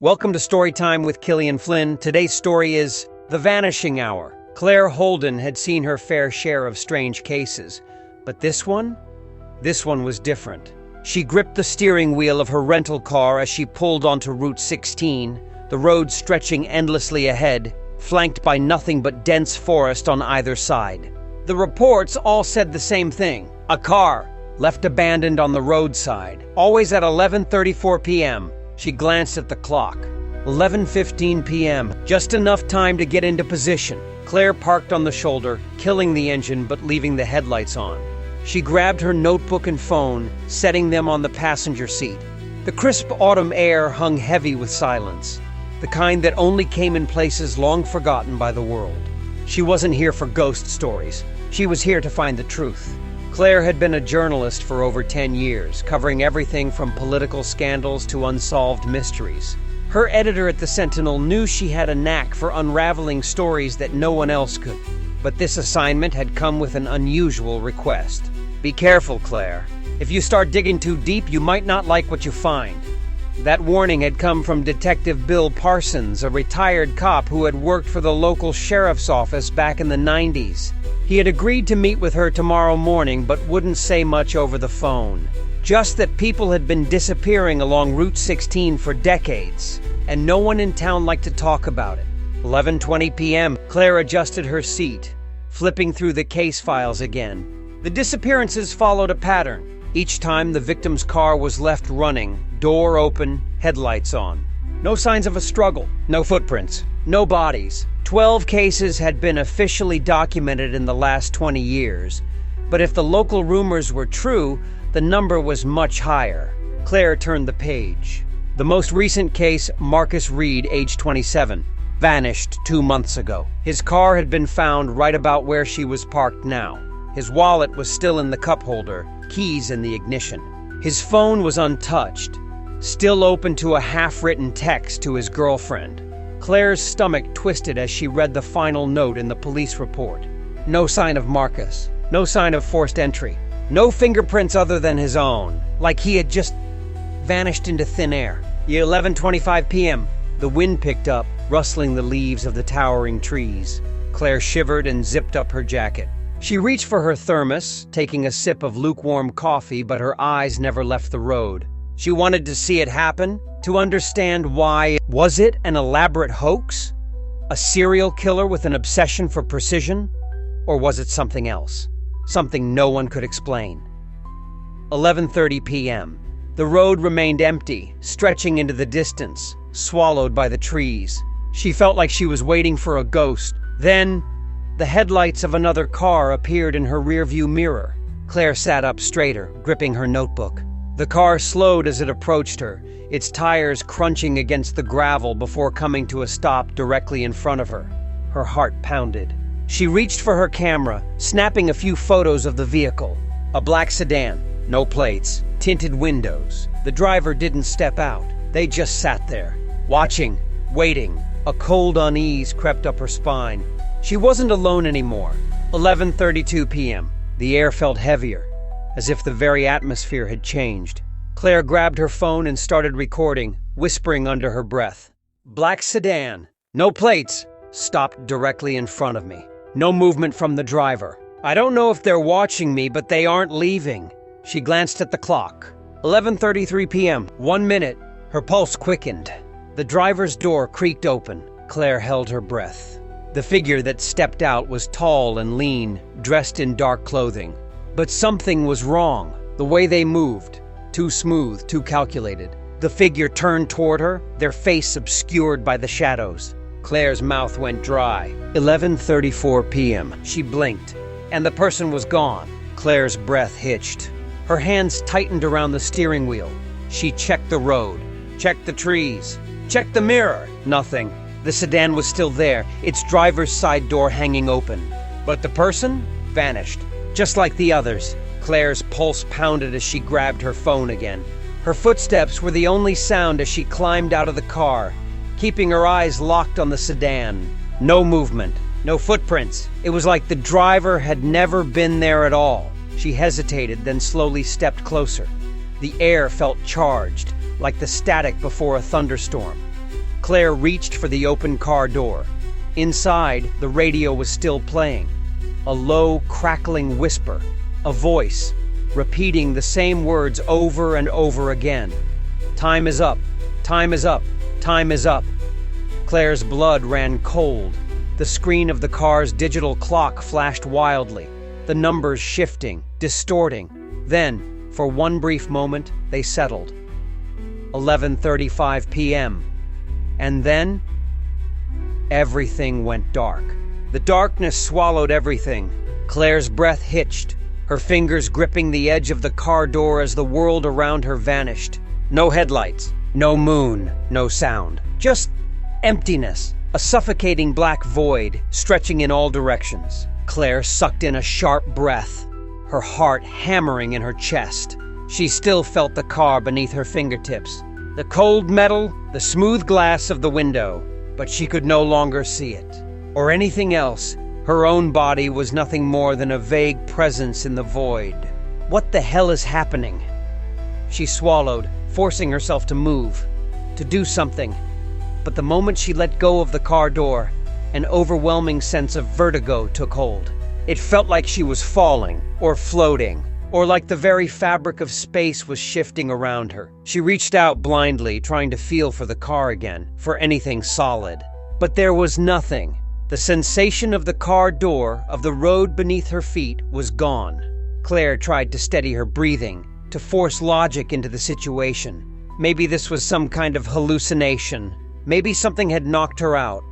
Welcome to Storytime with Killian Flynn. Today's story is The Vanishing Hour. Claire Holden had seen her fair share of strange cases, but this one was different. She gripped the steering wheel of her rental car as she pulled onto Route 16, the road stretching endlessly ahead, flanked by nothing but dense forest on either side. The reports all said the same thing: a car left abandoned on the roadside, always at 11:34 p.m. She glanced at the clock. 11:15 p.m., just enough time to get into position. Claire parked on the shoulder, killing the engine but leaving the headlights on. She grabbed her notebook and phone, setting them on the passenger seat. The crisp autumn air hung heavy with silence, the kind that only came in places long forgotten by the world. She wasn't here for ghost stories. She was here to find the truth. Claire had been a journalist for over 10 years, covering everything from political scandals to unsolved mysteries. Her editor at the Sentinel knew she had a knack for unraveling stories that no one else could. But this assignment had come with an unusual request. Be careful, Claire. If you start digging too deep, you might not like what you find. That warning had come from Detective Bill Parsons, a retired cop who had worked for the local sheriff's office back in the 90s. He had agreed to meet with her tomorrow morning, but wouldn't say much over the phone. Just that people had been disappearing along Route 16 for decades, and no one in town liked to talk about it. 11:20 p.m., Claire adjusted her seat, flipping through the case files again. The disappearances followed a pattern. Each time the victim's car was left running, door open, headlights on. No signs of a struggle, no footprints, no bodies. 12 cases had been officially documented in the last 20 years, but if the local rumors were true, the number was much higher. Claire turned the page. The most recent case, Marcus Reed, age 27, vanished 2 months ago. His car had been found right about where she was parked now. His wallet was still in the cup holder, keys in the ignition. His phone was untouched, still open to a half-written text to his girlfriend. Claire's stomach twisted as she read the final note in the police report. No sign of Marcus, no sign of forced entry, no fingerprints other than his own, like he had just vanished into thin air. 11:25 p.m. The wind picked up, rustling the leaves of the towering trees. Claire shivered and zipped up her jacket. She reached for her thermos, taking a sip of lukewarm coffee, but her eyes never left the road. She wanted to see it happen, to understand why. Was it an elaborate hoax? A serial killer with an obsession for precision? Or was it something else? Something no one could explain. 11:30 p.m. The road remained empty, stretching into the distance, swallowed by the trees. She felt like she was waiting for a ghost. Then, the headlights of another car appeared in her rearview mirror. Claire sat up straighter, gripping her notebook. The car slowed as it approached her, its tires crunching against the gravel before coming to a stop directly in front of her. Her heart pounded. She reached for her camera, snapping a few photos of the vehicle. A black sedan, no plates, tinted windows. The driver didn't step out. They just sat there, watching, waiting. A cold unease crept up her spine. She wasn't alone anymore. 11:32 p.m. The air felt heavier, as if the very atmosphere had changed. Claire grabbed her phone and started recording, whispering under her breath. Black sedan, no plates, stopped directly in front of me. No movement from the driver. I don't know if they're watching me, but they aren't leaving. She glanced at the clock. 11:33 p.m., 1 minute. Her pulse quickened. The driver's door creaked open. Claire held her breath. The figure that stepped out was tall and lean, dressed in dark clothing. But something was wrong. The way they moved. Too smooth, too calculated. The figure turned toward her, their face obscured by the shadows. Claire's mouth went dry. 11:34 p.m. She blinked, and the person was gone. Claire's breath hitched. Her hands tightened around the steering wheel. She checked the road, checked the trees, checked the mirror. Nothing. The sedan was still there, its driver's side door hanging open. But the person vanished, just like the others. Claire's pulse pounded as she grabbed her phone again. Her footsteps were the only sound as she climbed out of the car, keeping her eyes locked on the sedan. No movement, no footprints. It was like the driver had never been there at all. She hesitated, then slowly stepped closer. The air felt charged, like the static before a thunderstorm. Claire reached for the open car door. Inside, the radio was still playing. A low, crackling whisper, a voice, repeating the same words over and over again. Time is up, time is up, time is up. Claire's blood ran cold. The screen of the car's digital clock flashed wildly, the numbers shifting, distorting. Then, for one brief moment, they settled. 11:35 p.m. And then, everything went dark. The darkness swallowed everything. Claire's breath hitched, her fingers gripping the edge of the car door as the world around her vanished. No headlights, no moon, no sound. Just emptiness, a suffocating black void stretching in all directions. Claire sucked in a sharp breath, her heart hammering in her chest. She still felt the car beneath her fingertips, the cold metal, the smooth glass of the window, but she could no longer see it. Or anything else. Her own body was nothing more than a vague presence in the void. What the hell is happening? She swallowed, forcing herself to move, to do something. But the moment she let go of the car door, an overwhelming sense of vertigo took hold. It felt like she was falling, or floating, or like the very fabric of space was shifting around her. She reached out blindly, trying to feel for the car again, for anything solid. But there was nothing. The sensation of the car door, of the road beneath her feet, was gone. Claire tried to steady her breathing, to force logic into the situation. Maybe this was some kind of hallucination. Maybe something had knocked her out,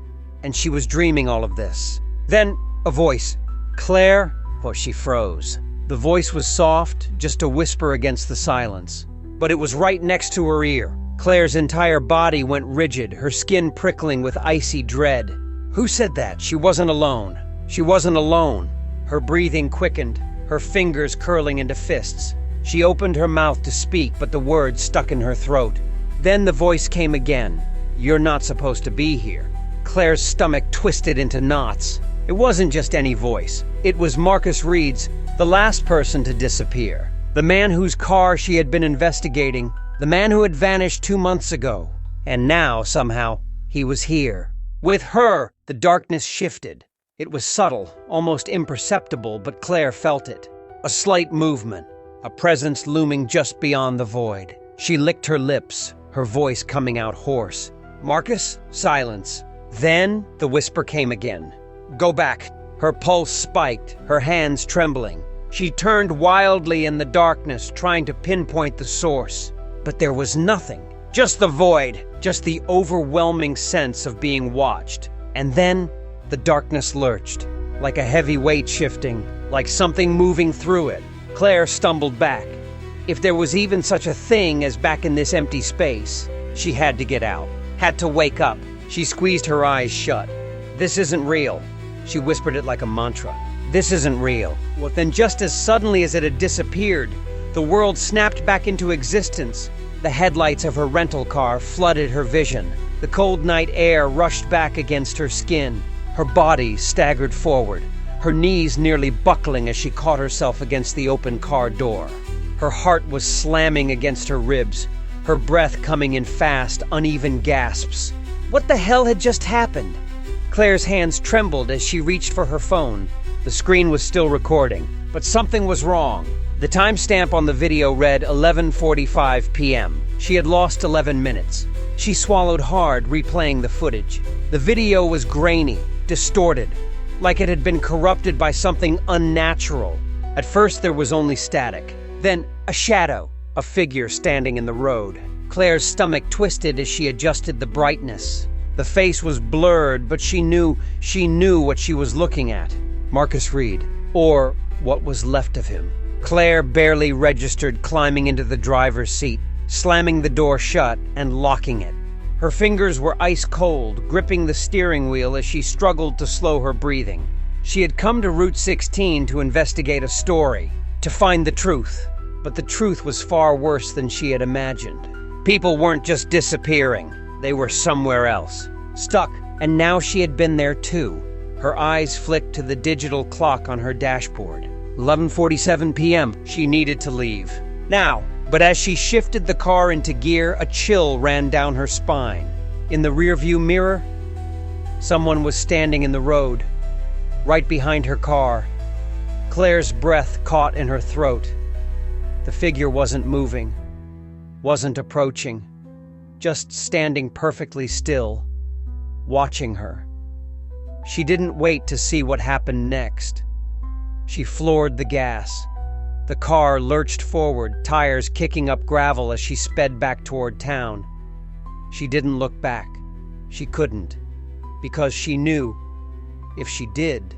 and she was dreaming all of this. Then, a voice. Claire? Oh, she froze. The voice was soft, just a whisper against the silence. But it was right next to her ear. Claire's entire body went rigid, her skin prickling with icy dread. Who said that? She wasn't alone. She wasn't alone. Her breathing quickened, her fingers curling into fists. She opened her mouth to speak, but the words stuck in her throat. Then the voice came again. You're not supposed to be here. Claire's stomach twisted into knots. It wasn't just any voice. It was Marcus Reed's, the last person to disappear. The man whose car she had been investigating. The man who had vanished 2 months ago. And now, somehow, he was here. With her, the darkness shifted. It was subtle, almost imperceptible, but Claire felt it. A slight movement, a presence looming just beyond the void. She licked her lips, her voice coming out hoarse. Marcus? Silence. Then the whisper came again. Go back. Her pulse spiked, her hands trembling. She turned wildly in the darkness, trying to pinpoint the source. But there was nothing. Just the void, just the overwhelming sense of being watched. And then, the darkness lurched, like a heavy weight shifting, like something moving through it. Claire stumbled back. If there was even such a thing as back in this empty space, she had to get out, had to wake up. She squeezed her eyes shut. This isn't real. She whispered it like a mantra. This isn't real. Well, then just as suddenly as it had disappeared, the world snapped back into existence. The headlights of her rental car flooded her vision. The cold night air rushed back against her skin. Her body staggered forward, her knees nearly buckling as she caught herself against the open car door. Her heart was slamming against her ribs, her breath coming in fast, uneven gasps. What the hell had just happened? Claire's hands trembled as she reached for her phone. The screen was still recording, but something was wrong. The timestamp on the video read 11:45 p.m. She had lost 11 minutes. She swallowed hard, replaying the footage. The video was grainy, distorted, like it had been corrupted by something unnatural. At first there was only static. Then a shadow, a figure standing in the road. Claire's stomach twisted as she adjusted the brightness. The face was blurred, but she knew what she was looking at. Marcus Reed, or what was left of him. Claire barely registered climbing into the driver's seat, slamming the door shut and locking it. Her fingers were ice cold, gripping the steering wheel as she struggled to slow her breathing. She had come to Route 16 to investigate a story, to find the truth. But the truth was far worse than she had imagined. People weren't just disappearing. They were somewhere else, stuck, and now she had been there too. Her eyes flicked to the digital clock on her dashboard. 11:47 p.m. She needed to leave. Now, but as she shifted the car into gear, a chill ran down her spine. In the rearview mirror, someone was standing in the road, right behind her car. Claire's breath caught in her throat. The figure wasn't moving, wasn't approaching, just standing perfectly still, watching her. She didn't wait to see what happened next. She floored the gas. The car lurched forward, tires kicking up gravel as she sped back toward town. She didn't look back. She couldn't, because she knew, if she did,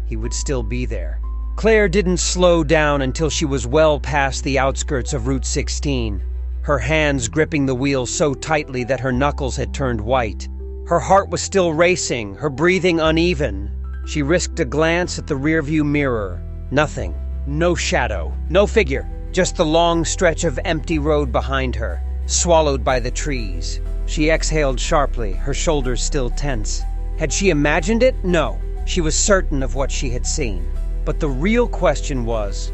he would still be there. Claire didn't slow down until she was well past the outskirts of Route 16, her hands gripping the wheel so tightly that her knuckles had turned white. Her heart was still racing, her breathing uneven. She risked a glance at the rearview mirror. Nothing. No shadow. No figure. Just the long stretch of empty road behind her, swallowed by the trees. She exhaled sharply, her shoulders still tense. Had she imagined it? No. She was certain of what she had seen. But the real question was,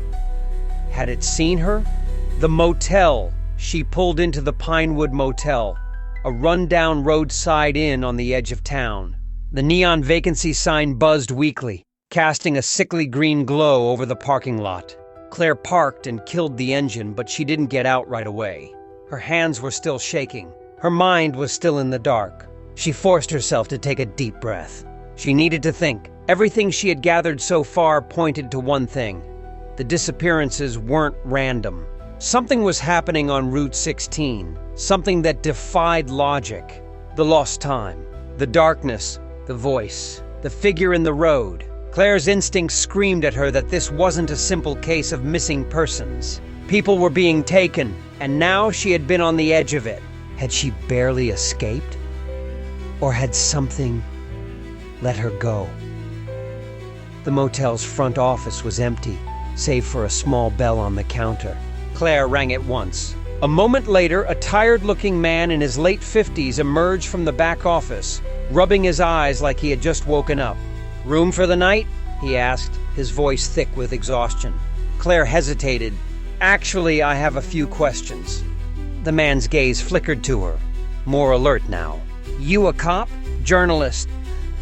had it seen her? The motel. She pulled into the Pinewood Motel, a run-down roadside inn on the edge of town. The neon vacancy sign buzzed weakly, casting a sickly green glow over the parking lot. Claire parked and killed the engine, but she didn't get out right away. Her hands were still shaking. Her mind was still in the dark. She forced herself to take a deep breath. She needed to think. Everything she had gathered so far pointed to one thing. The disappearances weren't random. Something was happening on Route 16, something that defied logic. The lost time, the darkness, the voice, the figure in the road. Claire's instincts screamed at her that this wasn't a simple case of missing persons. People were being taken, and now she had been on the edge of it. Had she barely escaped? Or had something let her go? The motel's front office was empty, save for a small bell on the counter. Claire rang it once. A moment later, a tired-looking man in his late 50s emerged from the back office, rubbing his eyes like he had just woken up. "Room for the night?" he asked, his voice thick with exhaustion. Claire hesitated. "Actually, I have a few questions." The man's gaze flickered to her, more alert now. "You a cop? Journalist?"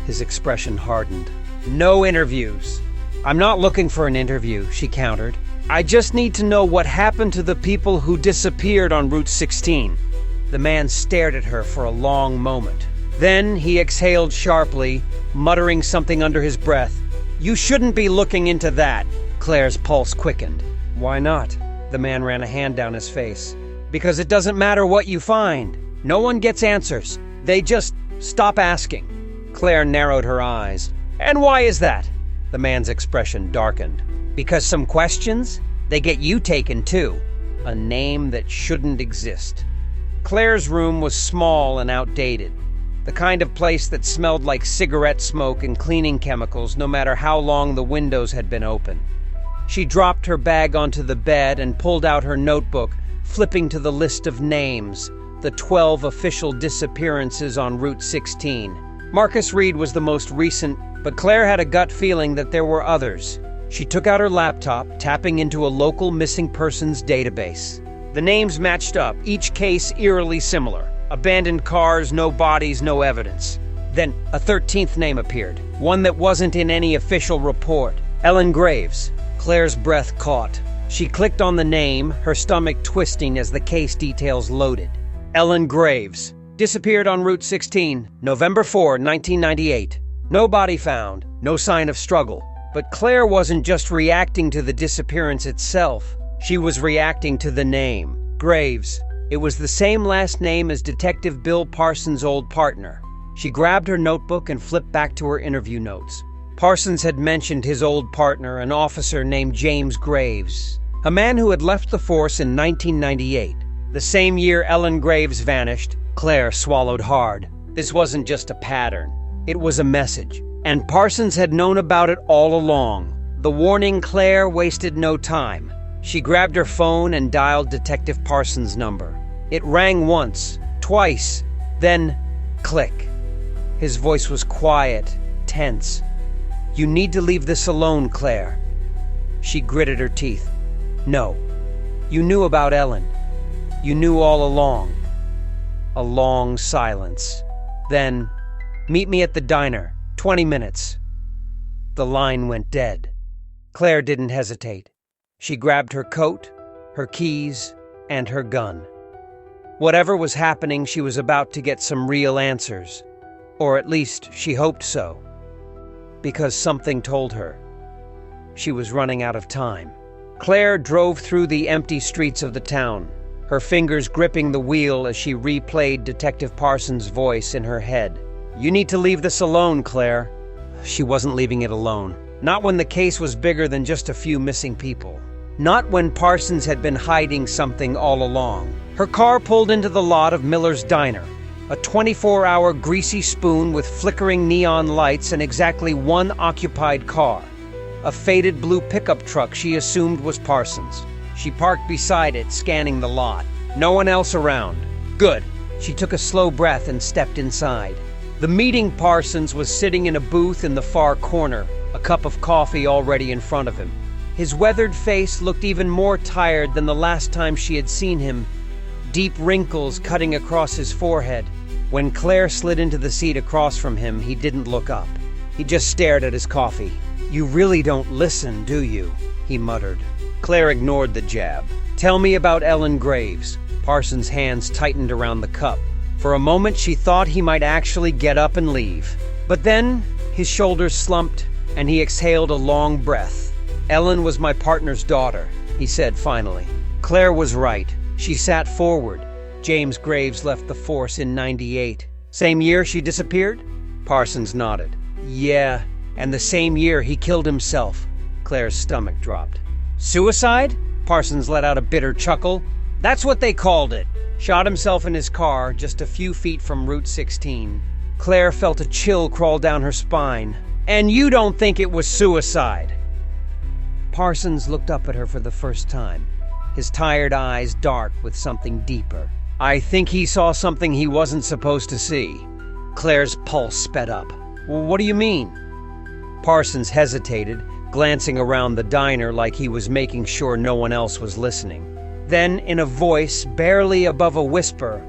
His expression hardened. "No interviews." "I'm not looking for an interview," she countered. "I just need to know what happened to the people who disappeared on Route 16. The man stared at her for a long moment. Then he exhaled sharply, muttering something under his breath. "You shouldn't be looking into that." Claire's pulse quickened. "Why not?" The man ran a hand down his face. "Because it doesn't matter what you find. No one gets answers. They just stop asking." Claire narrowed her eyes. "And why is that?" The man's expression darkened. "Because some questions, they get you taken too. A name that shouldn't exist." Claire's room was small and outdated. The kind of place that smelled like cigarette smoke and cleaning chemicals no matter how long the windows had been open. She dropped her bag onto the bed and pulled out her notebook, flipping to the list of names, the 12 official disappearances on Route 16. Marcus Reed was the most recent, but Claire had a gut feeling that there were others. She took out her laptop, tapping into a local missing persons database. The names matched up, each case eerily similar. Abandoned cars, no bodies, no evidence. Then a 13th name appeared, one that wasn't in any official report. Ellen Graves. Claire's breath caught. She clicked on the name, her stomach twisting as the case details loaded. Ellen Graves. Disappeared on Route 16, November 4, 1998. No body found, no sign of struggle. But Claire wasn't just reacting to the disappearance itself. She was reacting to the name, Graves. It was the same last name as Detective Bill Parsons' old partner. She grabbed her notebook and flipped back to her interview notes. Parsons had mentioned his old partner, an officer named James Graves, a man who had left the force in 1998. The same year Ellen Graves vanished. Claire swallowed hard. This wasn't just a pattern. It was a message. And Parsons had known about it all along. The warning Claire wasted no time. She grabbed her phone and dialed Detective Parsons' number. It rang once, twice, then click. His voice was quiet, tense. "You need to leave this alone, Claire." She gritted her teeth. "No. You knew about Ellen. You knew all along." A long silence. Then, "Meet me at the diner, 20 minutes. The line went dead. Claire didn't hesitate. She grabbed her coat, her keys, and her gun. Whatever was happening, she was about to get some real answers. Or at least she hoped so. Because something told her she was running out of time. Claire drove through the empty streets of the town, her fingers gripping the wheel as she replayed Detective Parsons' voice in her head. "You need to leave this alone, Claire." She wasn't leaving it alone. Not when the case was bigger than just a few missing people. Not when Parsons had been hiding something all along. Her car pulled into the lot of Miller's Diner, a 24-hour greasy spoon with flickering neon lights and exactly one occupied car. A faded blue pickup truck she assumed was Parsons. She parked beside it, scanning the lot. No one else around. Good. She took a slow breath and stepped inside. The meeting Parsons was sitting in a booth in the far corner, a cup of coffee already in front of him. His weathered face looked even more tired than the last time she had seen him, deep wrinkles cutting across his forehead. When Claire slid into the seat across from him, he didn't look up. He just stared at his coffee. "You really don't listen, do you?" he muttered. Claire ignored the jab. "Tell me about Ellen Graves." Parsons' hands tightened around the cup. For a moment, she thought he might actually get up and leave. But then, his shoulders slumped, and he exhaled a long breath. "Ellen was my partner's daughter," he said finally. Claire was right. She sat forward. "James Graves left the force in '98. Same year she disappeared?" Parsons nodded. "Yeah, and the same year he killed himself." Claire's stomach dropped. "Suicide?" Parsons let out a bitter chuckle. "That's what they called it." Shot himself in his car just a few feet from Route 16. Claire felt a chill crawl down her spine. "And you don't think it was suicide?" Parsons looked up at her for the first time, his tired eyes dark with something deeper. "I think he saw something he wasn't supposed to see." Claire's pulse sped up. "Well, what do you mean?" Parsons hesitated, glancing around the diner like he was making sure no one else was listening. Then, in a voice barely above a whisper,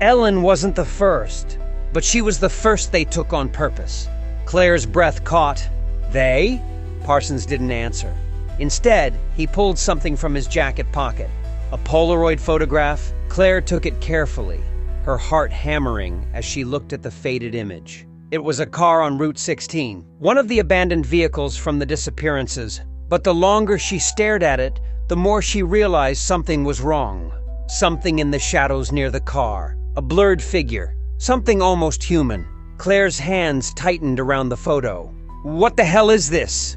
"Ellen wasn't the first, but she was the first they took on purpose." Claire's breath caught. "They?" Parsons didn't answer. Instead, he pulled something from his jacket pocket. A Polaroid photograph. Claire took it carefully, her heart hammering as she looked at the faded image. It was a car on Route 16, one of the abandoned vehicles from the disappearances. But the longer she stared at it, the more she realized something was wrong. Something in the shadows near the car. A blurred figure. Something almost human. Claire's hands tightened around the photo. "What the hell is this?"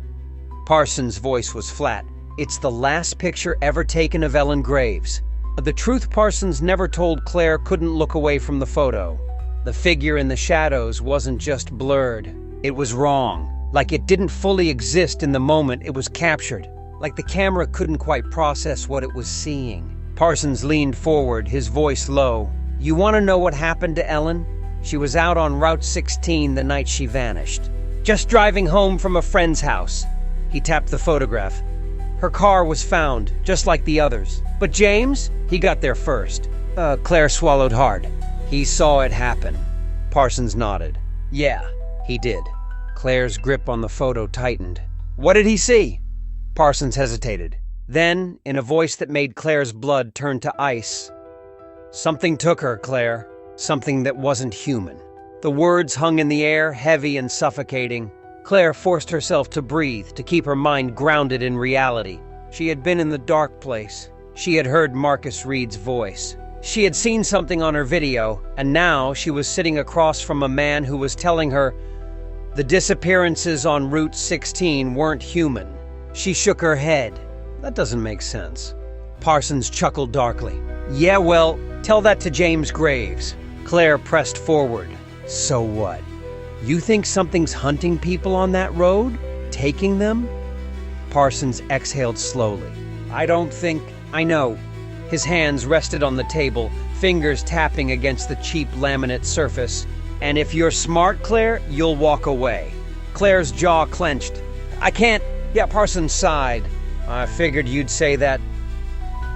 Parsons' voice was flat. "It's the last picture ever taken of Ellen Graves." The truth Parsons never told Claire couldn't look away from the photo. The figure in the shadows wasn't just blurred. It was wrong. Like it didn't fully exist in the moment it was captured. Like the camera couldn't quite process what it was seeing. Parsons leaned forward, his voice low. "You want to know what happened to Ellen? She was out on Route 16 the night she vanished. Just driving home from a friend's house." He tapped the photograph. "Her car was found, just like the others. But James, he got there first." Claire swallowed hard. "He saw it happen." Parsons nodded. "Yeah, he did." Claire's grip on the photo tightened. "What did he see?" Parsons hesitated. Then, in a voice that made Claire's blood turn to ice, "Something took her, Claire. Something that wasn't human." The words hung in the air, heavy and suffocating. Claire forced herself to breathe, to keep her mind grounded in reality. She had been in the dark place. She had heard Marcus Reed's voice. She had seen something on her video, and now she was sitting across from a man who was telling her the disappearances on Route 16 weren't human. She shook her head. "That doesn't make sense." Parsons chuckled darkly. "Yeah, well, tell that to James Graves." Claire pressed forward. "So what? You think something's hunting people on that road? Taking them?" Parsons exhaled slowly. "I don't think... I know." His hands rested on the table, fingers tapping against the cheap laminate surface. "And if you're smart, Claire, you'll walk away." Claire's jaw clenched. "I can't..." Yeah, Parsons sighed. "I figured you'd say that."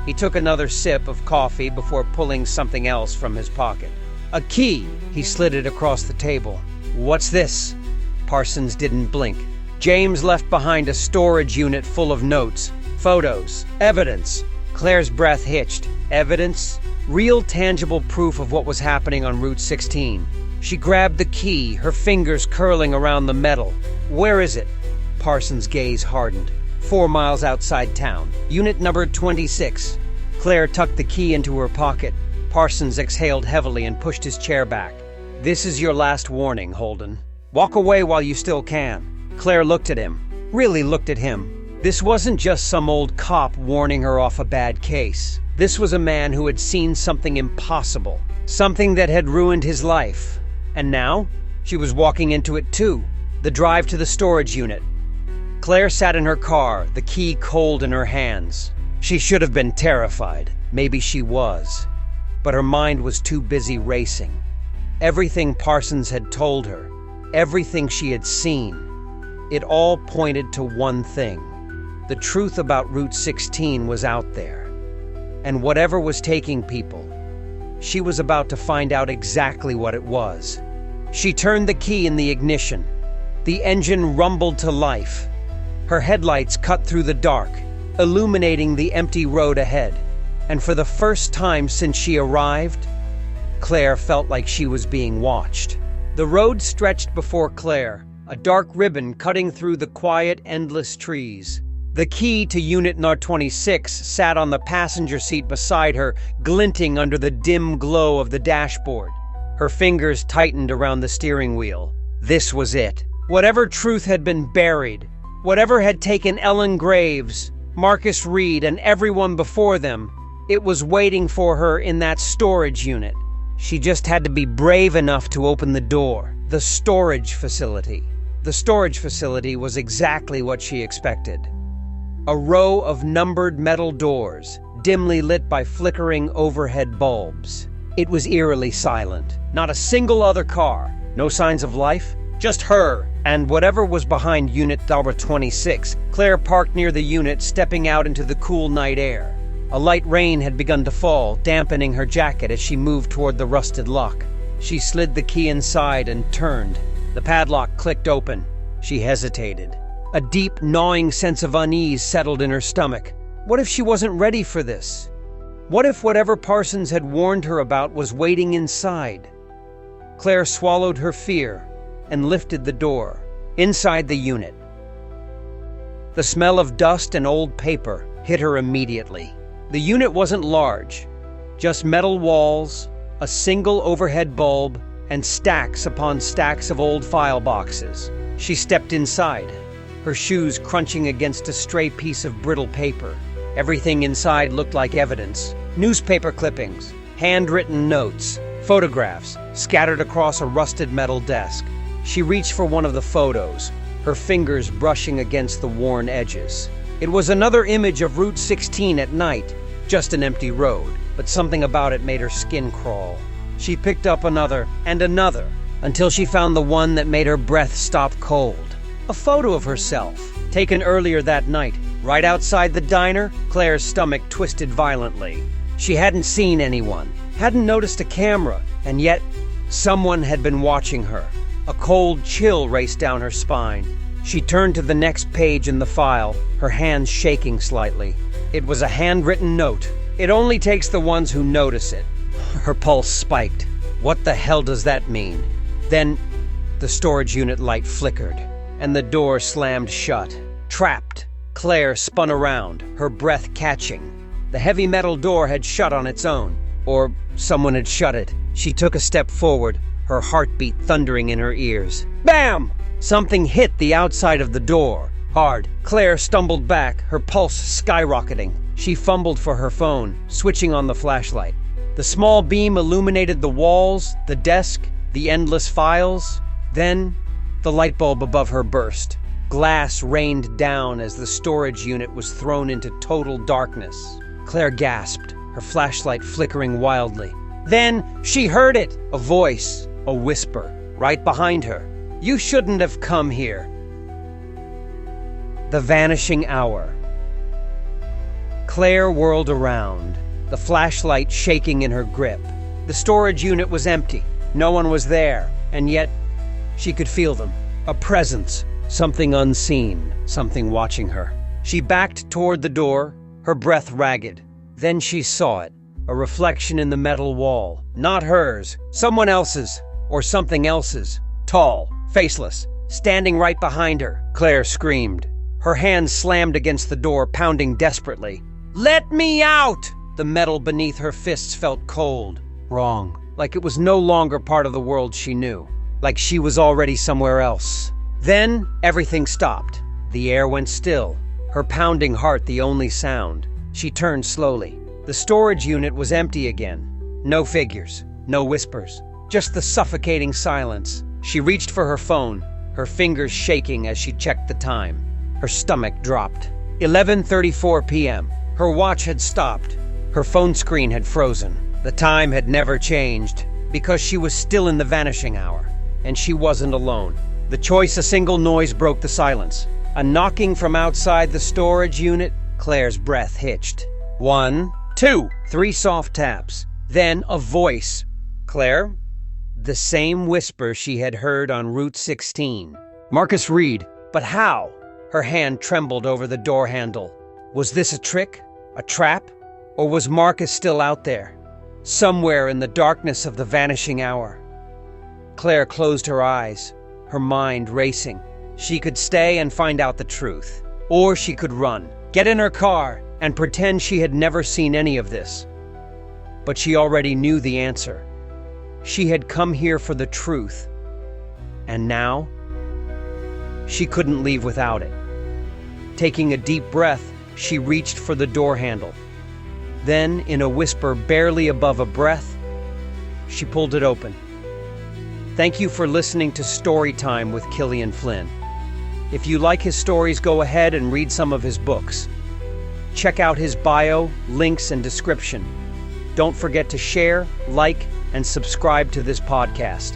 He took another sip of coffee before pulling something else from his pocket. A key. He slid it across the table. "What's this?" Parsons didn't blink. James left behind a storage unit full of notes, photos, evidence. Claire's breath hitched. Evidence? Real tangible proof of what was happening on Route 16. She grabbed the key, her fingers curling around the metal. "Where is it?" Parsons' gaze hardened. 4 miles outside town. Unit number 26. Claire tucked the key into her pocket. Parsons exhaled heavily and pushed his chair back. "This is your last warning, Holden. Walk away while you still can." Claire looked at him. Really looked at him. This wasn't just some old cop warning her off a bad case. This was a man who had seen something impossible. Something that had ruined his life. And now, she was walking into it too. The drive to the storage unit. Claire sat in her car, the key cold in her hands. She should have been terrified. Maybe she was. But her mind was too busy racing. Everything Parsons had told her, everything she had seen, it all pointed to one thing. The truth about Route 16 was out there. And whatever was taking people, she was about to find out exactly what it was. She turned the key in the ignition. The engine rumbled to life. Her headlights cut through the dark, illuminating the empty road ahead. And for the first time since she arrived, Claire felt like she was being watched. The road stretched before Claire, a dark ribbon cutting through the quiet, endless trees. The key to Unit No. 26 sat on the passenger seat beside her, glinting under the dim glow of the dashboard. Her fingers tightened around the steering wheel. This was it. Whatever truth had been buried, whatever had taken Ellen Graves, Marcus Reed, and everyone before them, it was waiting for her in that storage unit. She just had to be brave enough to open the door. The storage facility. The storage facility was exactly what she expected. A row of numbered metal doors, dimly lit by flickering overhead bulbs. It was eerily silent. Not a single other car. No signs of life. Just her and whatever was behind Unit number 26. Claire parked near the unit, stepping out into the cool night air. A light rain had begun to fall, dampening her jacket as she moved toward the rusted lock. She slid the key inside and turned. The padlock clicked open. She hesitated. A deep, gnawing sense of unease settled in her stomach. What if she wasn't ready for this? What if whatever Parsons had warned her about was waiting inside? Claire swallowed her fear and lifted the door. Inside the unit, the smell of dust and old paper hit her immediately. The unit wasn't large, just metal walls, a single overhead bulb, and stacks upon stacks of old file boxes. She stepped inside, her shoes crunching against a stray piece of brittle paper. Everything inside looked like evidence. Newspaper clippings, handwritten notes, photographs scattered across a rusted metal desk. She reached for one of the photos, her fingers brushing against the worn edges. It was another image of Route 16 at night, just an empty road, but something about it made her skin crawl. She picked up another and another, until she found the one that made her breath stop cold. A photo of herself, taken earlier that night, right outside the diner. Claire's stomach twisted violently. She hadn't seen anyone, hadn't noticed a camera, and yet someone had been watching her. A cold chill raced down her spine. She turned to the next page in the file, her hands shaking slightly. It was a handwritten note. It only takes the ones who notice it. Her pulse spiked. What the hell does that mean? Then, the storage unit light flickered, and the door slammed shut. Trapped, Claire spun around, her breath catching. The heavy metal door had shut on its own, or someone had shut it. She took a step forward, her heartbeat thundering in her ears. Bam! Something hit the outside of the door, hard. Claire stumbled back, her pulse skyrocketing. She fumbled for her phone, switching on the flashlight. The small beam illuminated the walls, the desk, the endless files. Then, the light bulb above her burst. Glass rained down as the storage unit was thrown into total darkness. Claire gasped, her flashlight flickering wildly. Then, she heard it! A voice, a whisper, right behind her. You shouldn't have come here. The Vanishing Hour. Claire whirled around, the flashlight shaking in her grip. The storage unit was empty. No one was there, and yet she could feel them. A presence, something unseen, something watching her. She backed toward the door, her breath ragged. Then she saw it, a reflection in the metal wall. Not hers, someone else's, or something else's. Tall, faceless, standing right behind her. Claire screamed. Her hands slammed against the door, pounding desperately. "Let me out!" The metal beneath her fists felt cold, wrong, like it was no longer part of the world she knew, like she was already somewhere else. Then everything stopped. The air went still, her pounding heart the only sound. She turned slowly. The storage unit was empty again. No figures, no whispers, just the suffocating silence. She reached for her phone, her fingers shaking as she checked the time. Her stomach dropped. 11:34 p.m. Her watch had stopped. Her phone screen had frozen. The time had never changed, because she was still in the vanishing hour, and she wasn't alone. A single noise broke the silence. A knocking from outside the storage unit. Claire's breath hitched. 1, 2, 3 soft taps. Then a voice. "Claire?" The same whisper she had heard on Route 16. "Marcus Reed." But how? Her hand trembled over the door handle. Was this a trick? A trap? Or was Marcus still out there? Somewhere in the darkness of the vanishing hour? Claire closed her eyes, her mind racing. She could stay and find out the truth. Or she could run, get in her car, and pretend she had never seen any of this. But she already knew the answer. She had come here for the truth. And now? She couldn't leave without it. Taking a deep breath, she reached for the door handle. Then, in a whisper barely above a breath, she pulled it open. Thank you for listening to Storytime with Killian Flynn. If you like his stories, go ahead and read some of his books. Check out his bio, links, and description. Don't forget to share, like, and subscribe to this podcast.